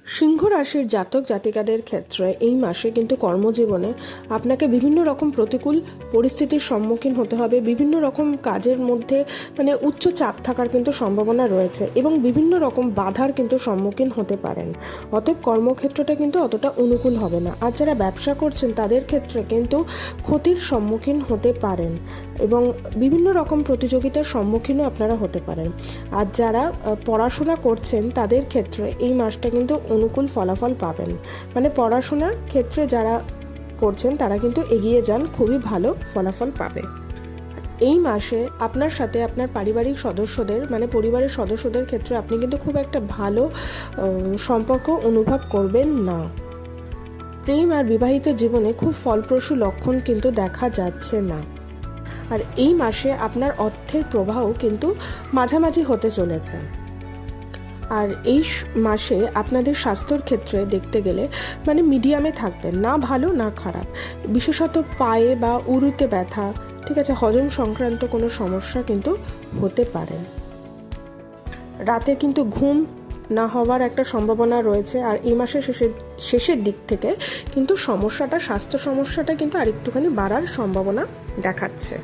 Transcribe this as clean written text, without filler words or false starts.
সিংহ রাশির জাতক জাতিকাদের ক্ষেত্রে এই মাসে কিন্তু কর্মজীবনে আপনাকে বিভিন্ন রকম প্রতিকূল পরিস্থিতির সম্মুখীন হতে হবে। বিভিন্ন রকম কাজের মধ্যে উচ্চ চাপ থাকার কিন্তু সম্ভাবনা রয়েছে এবং বিভিন্ন রকম বাধার কিন্তু সম্মুখীন হতে পারেন। অতএব কর্মক্ষেত্রটা কিন্তু অতটা অনুকূল হবে না। আর যারা ব্যবসা করছেন তাদের ক্ষেত্রে কিন্তু ক্ষতির সম্মুখীন হতে পারেন এবং বিভিন্ন রকম প্রতিযোগিতার সম্মুখীনও আপনারা হতে পারেন। আর যারা পড়াশোনা করছেন তাদের ক্ষেত্রে এই মাসটা কিন্তু অনুকূল ফলাফল পাবেন। পড়াশোনার ক্ষেত্রে যারা করছেন তারা কিন্তু এগিয়ে যান, খুবই ভালো ফলাফল পাবে। এই মাসে আপনার সাথে আপনার পারিবারিক সদস্যদের পরিবারের সদস্যদের ক্ষেত্রে আপনি কিন্তু খুব একটা ভালো সম্পর্ক অনুভব করবেন না। প্রেম আর বিবাহিত জীবনে খুব ফলপ্রসূ লক্ষণ কিন্তু দেখা যাচ্ছে না। আর এই মাসে আপনার অর্থের প্রবাহ কিন্তু মাঝামাঝি হতে চলেছে। আর এই মাসে আপনাদের স্বাস্থ্যর ক্ষেত্রে দেখতে গেলে মিডিয়ামে থাকবেন, না ভালো না খারাপ। বিশেষত পায়ে বা উরুতে ব্যথা, ঠিক আছে, হজম সংক্রান্ত কোনো সমস্যা কিন্তু হতে পারেন। রাতে কিন্তু ঘুম না হওয়ার একটা সম্ভাবনা রয়েছে। আর এই মাসের শেষের দিক থেকে কিন্তু স্বাস্থ্য সমস্যাটা কিন্তু আরেকটুখানি বাড়ার সম্ভাবনা দেখাচ্ছে।